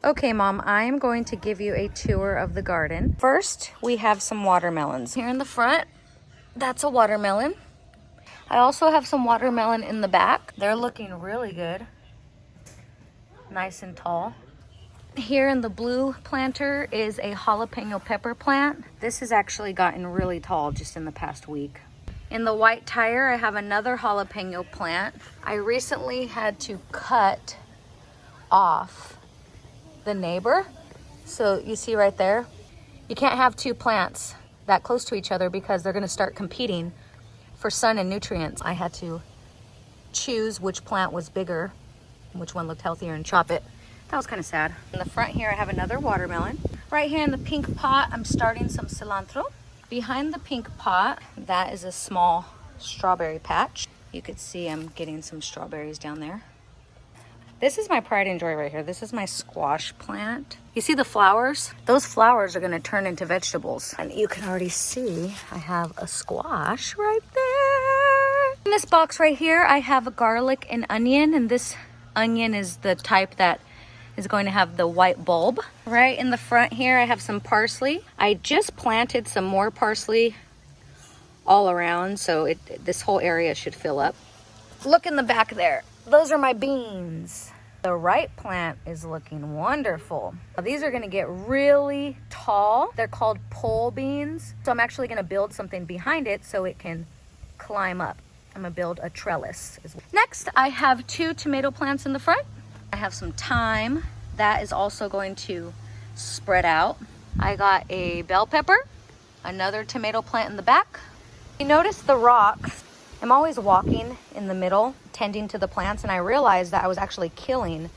Okay, Mom, I am going to give you a tour of the garden. First, we have some watermelons. Here in the front, that's a watermelon. I also have some watermelon in the back. They're looking really good. Nice and tall. Here in the blue planter is a jalapeno pepper plant. This has actually gotten really tall just in the past week. In the white tire, I have another jalapeno plant. I recently had to cut off the neighbor. So you see right there, you can't have two plants that close to each other because they're gonna start competing for sun and nutrients. I had to choose which plant was bigger, which one looked healthier, and chop it. That was kind of sad. In the front here, I have another watermelon. Right here in the pink pot, I'm starting some cilantro. Behind the pink pot, that is a small strawberry patch. You could see I'm getting some strawberries down there. This is my pride and joy right here. This is my squash plant. You see the flowers? Those flowers are gonna turn into vegetables. And you can already see I have a squash right there. In this box right here, I have a garlic and onion, and this onion is the type that is going to have the white bulb. Right in the front here, I have some parsley. I just planted some more parsley all around, so this whole area should fill up. Look in the back there. Those are my beans. The right plant is looking wonderful. Now, these are gonna get really tall. They're called pole beans. So I'm actually gonna build something behind it so it can climb up. I'm gonna build a trellis. Next, I have 2 tomato plants in the front. I have some thyme. That is also going to spread out. I got a bell pepper, another tomato plant in the back. You notice the rocks. I'm always walking in the middle, tending to the plants, and I realized that I was actually killing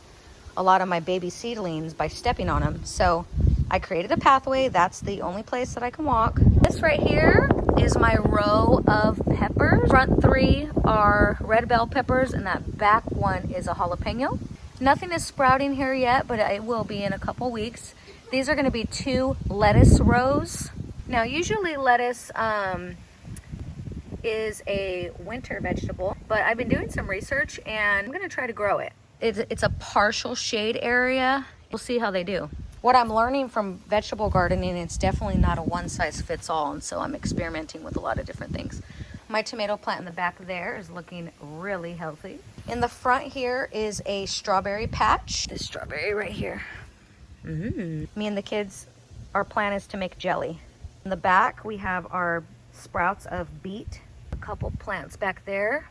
a lot of my baby seedlings by stepping on them. So I created a pathway. That's the only place that I can walk. This right here is my row of peppers. Front 3 are red bell peppers, and that back one is a jalapeno. Nothing is sprouting here yet, but it will be in a couple weeks. These are gonna be 2 lettuce rows. Now, usually lettuce, is a winter vegetable, but I've been doing some research and I'm gonna try to grow it. It's a partial shade area. We'll see how they do. What I'm learning from vegetable gardening, it's definitely not a one size fits all, and so I'm experimenting with a lot of different things. My tomato plant in the back there is looking really healthy. In the front here is a strawberry patch. This strawberry right here. Me and the kids, our plan is to make jelly. In the back, we have our sprouts of beet. A couple plants back there.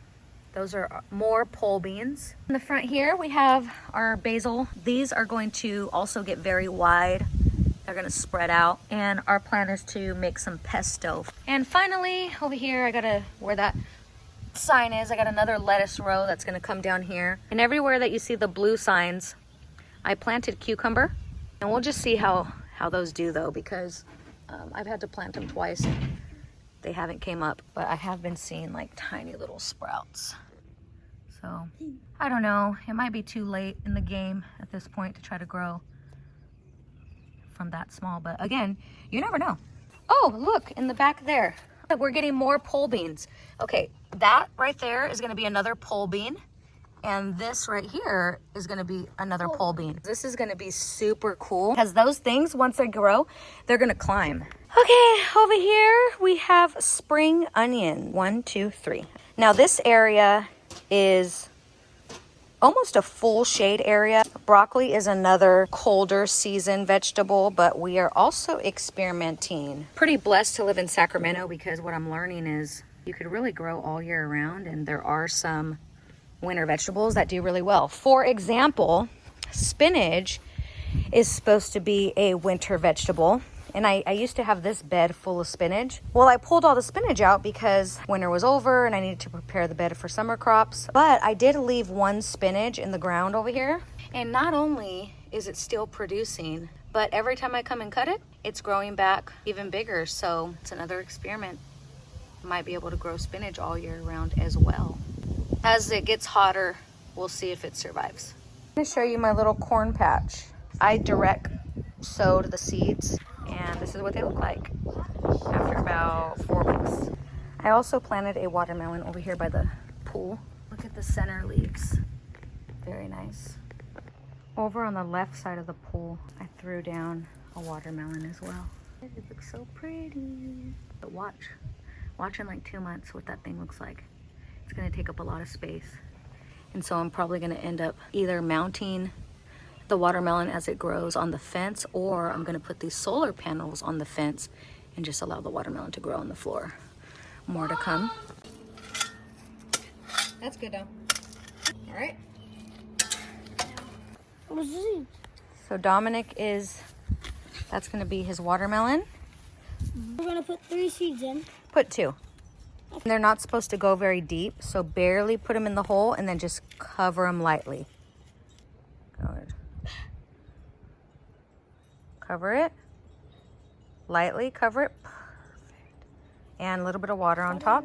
Those are more pole beans. In the front here, we have our basil. These are going to also get very wide. They're gonna spread out. And our plan is to make some pesto. And finally, over here, I gotta, where that sign is, I got another lettuce row that's gonna come down here. And everywhere that you see the blue signs, I planted cucumber. And we'll just see how those do though, because I've had to plant them twice. They haven't came up, but I have been seeing like tiny little sprouts. So I don't know, it might be too late in the game at this point to try to grow from that small, but again, you never know. Oh, look in the back there, we're getting more pole beans. Okay, that right there is gonna be another pole bean, and this right here is gonna be another pole bean. This is gonna be super cool because those things, once they grow, they're gonna climb. Okay, over here we have spring onion. 1, 2, 3. Now this area is almost a full shade area. Broccoli is another colder season vegetable, but we are also experimenting. Pretty blessed to live in Sacramento because what I'm learning is you could really grow all year round, and there are some winter vegetables that do really well. For example, spinach is supposed to be a winter vegetable. And I used to have this bed full of spinach. Well, I pulled all the spinach out because winter was over and I needed to prepare the bed for summer crops. But I did leave 1 spinach in the ground over here. And not only is it still producing, but every time I come and cut it, it's growing back even bigger. So it's another experiment. Might be able to grow spinach all year round as well. As it gets hotter, we'll see if it survives. I'm gonna show you my little corn patch. I direct sowed the seeds, and this is what they look like after about 4 weeks. I also planted a watermelon over here by the pool. Look at the center leaves. Very nice. Over on the left side of the pool, I threw down a watermelon as well. It looks so pretty. But watch in like 2 months what that thing looks like. It's gonna take up a lot of space. And so I'm probably gonna end up either mounting the watermelon as it grows on the fence, or I'm gonna put these solar panels on the fence and just allow the watermelon to grow on the floor. More to come. That's good though. All right. So Dominic that's gonna be his watermelon. We're gonna put 3 seeds in. Put 2. They're not supposed to go very deep, so barely put them in the hole and then just cover them lightly. Good. Cover it. Lightly cover it. Perfect. And a little bit of water on top.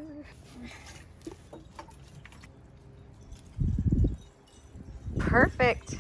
Perfect.